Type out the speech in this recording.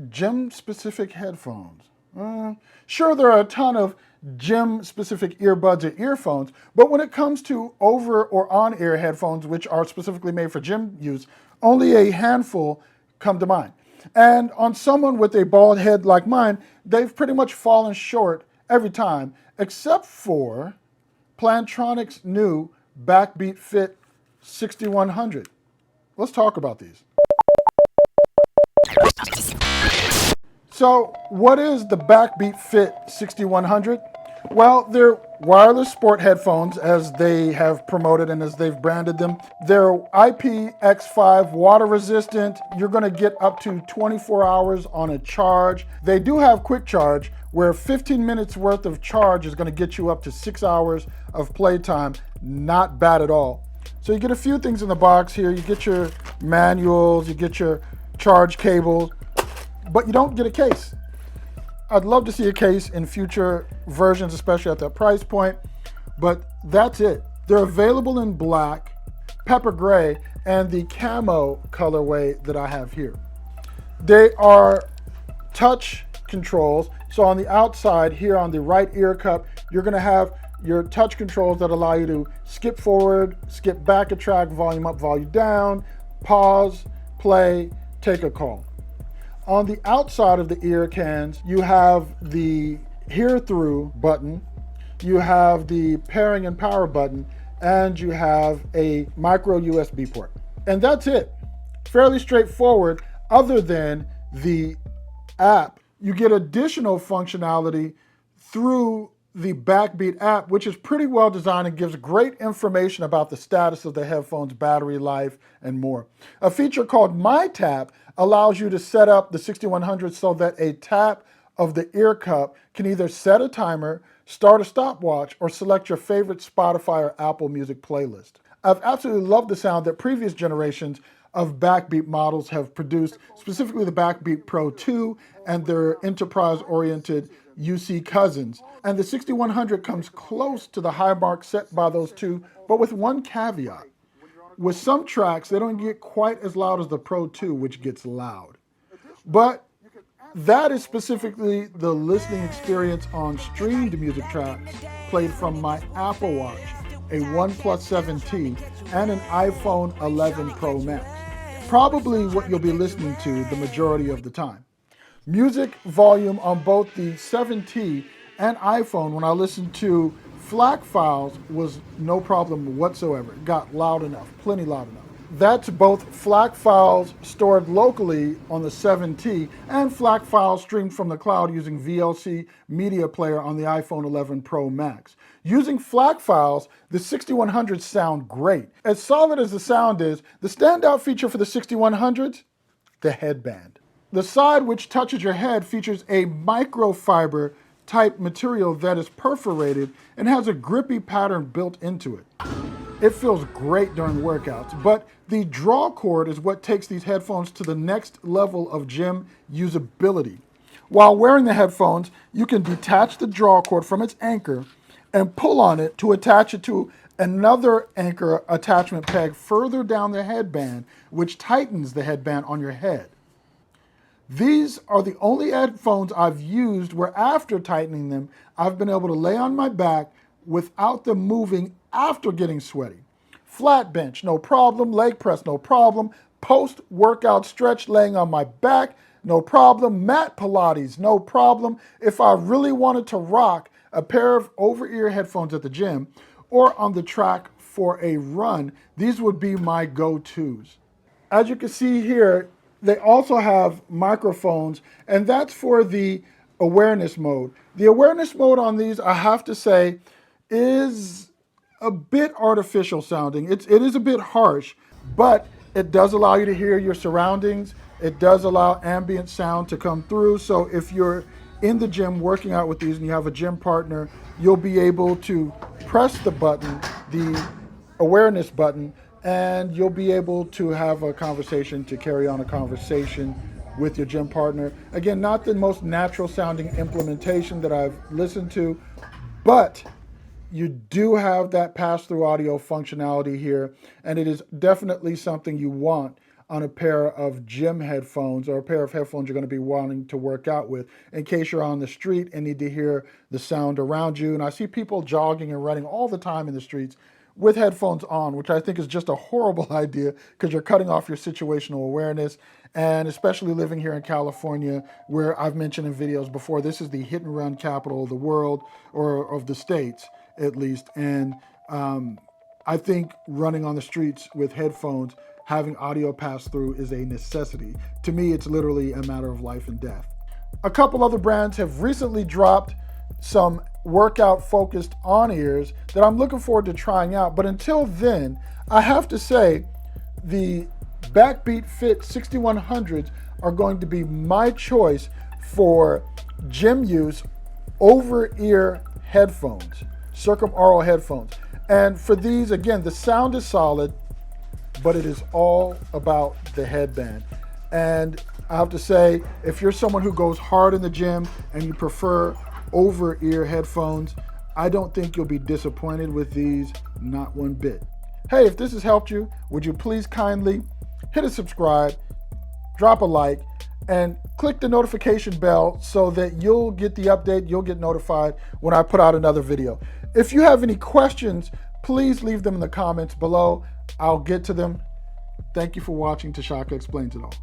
Gym-specific headphones. Sure, there are a ton of gym-specific earbuds or earphones, but when it comes to over or on-ear headphones, which are specifically made for gym use, only a handful come to mind. And on someone with a bald head like mine, they've pretty much fallen short every time, except for Plantronics' new Backbeat FIT 6100. Let's talk about these. So what is the Backbeat FIT 6100? Well, they're wireless sport headphones as they have promoted and as they've branded them. They're IPX5 water resistant. You're going to get up to 24 hours on a charge. They do have quick charge where 15 minutes worth of charge is going to get you up to 6 hours of playtime. Not bad at all. So you get a few things in the box here. You get your manuals, you get your charge cables, but you don't get a case. I'd love to see a case in future versions, especially at that price point, but that's it. They're available in black, pepper gray, and the camo colorway that I have here. They are touch controls. So on the outside here on the right ear cup, you're gonna have your touch controls that allow you to skip forward, skip back a track, volume up, volume down, pause, play, take a call. On the outside of the ear cans, you have the hear through button, you have the pairing and power button, and you have a micro USB port. And that's it. Fairly straightforward, other than the app. You get additional functionality through the Backbeat app, which is pretty well designed and gives great information about the status of the headphone's battery life and more. A feature called My Tap allows you to set up the 6100 so that a tap of the ear cup can either set a timer, start a stopwatch, or select your favorite Spotify or Apple Music playlist. I've absolutely loved the sound that previous generations of Backbeat models have produced, specifically the Backbeat Pro 2 and their enterprise-oriented UC cousins. And the 6100 comes close to the high mark set by those two, but with one caveat. With some tracks, they don't get quite as loud as the Pro 2, which gets loud. But that is specifically the listening experience on streamed music tracks played from my Apple Watch, a OnePlus 7T, and an iPhone 11 Pro Max. Probably what you'll be listening to the majority of the time. Music volume on both the 7T and iPhone, when I listened to FLAC files, was no problem whatsoever. It got loud enough, plenty loud enough. That's both FLAC files stored locally on the 7T and FLAC files streamed from the cloud using VLC Media Player on the iPhone 11 Pro Max. Using FLAC files, the 6100s sound great. As solid as the sound is, the standout feature for the 6100s, the headband. The side which touches your head features a microfiber type material that is perforated and has a grippy pattern built into it. It feels great during workouts, but the draw cord is what takes these headphones to the next level of gym usability. While wearing the headphones, you can detach the draw cord from its anchor and pull on it to attach it to another anchor attachment peg further down the headband, which tightens the headband on your head. These are the only headphones I've used where after tightening them, I've been able to lay on my back without them moving after getting sweaty. Flat bench, no problem. Leg press, no problem. Post-workout stretch laying on my back, no problem. Mat Pilates, no problem. If I really wanted to rock a pair of over-ear headphones at the gym or on the track for a run, these would be my go-tos. As you can see here, they also have microphones, and that's for the awareness mode. The awareness mode on these, I have to say, is a bit artificial sounding. It is a bit harsh, but it does allow you to hear your surroundings. It does allow ambient sound to come through. So if you're in the gym working out with these and you have a gym partner, you'll be able to press the button, the awareness button, and you'll be able to have a conversation, to carry on a conversation with your gym partner. Again, not the most natural sounding implementation that I've listened to, but you do have that pass-through audio functionality here, and it is definitely something you want on a pair of gym headphones or a pair of headphones you're going to be wanting to work out with in case you're on the street and need to hear the sound around you. And I see people jogging and running all the time in the streets with headphones on, which I think is just a horrible idea because you're cutting off your situational awareness. And especially living here in California, where I've mentioned in videos before, this is the hit and run capital of the world, or of the states at least. And I think running on the streets with headphones, having audio pass through is a necessity. To me, it's literally a matter of life and death. A couple other brands have recently dropped some workout focused on-ears that I'm looking forward to trying out. But until then, I have to say the Backbeat FIT 6100s are going to be my choice for gym use over-ear headphones, circumaural headphones. And for these, again, the sound is solid, but it is all about the headband. And I have to say, if you're someone who goes hard in the gym and you prefer over-ear headphones, I don't think you'll be disappointed with these, not one bit. Hey, if this has helped you, would you please kindly hit a subscribe, drop a like, and click the notification bell so that you'll get the update, you'll get notified when I put out another video. If you have any questions, please leave them in the comments below. I'll get to them. Thank you for watching. Tshaka Explains It All.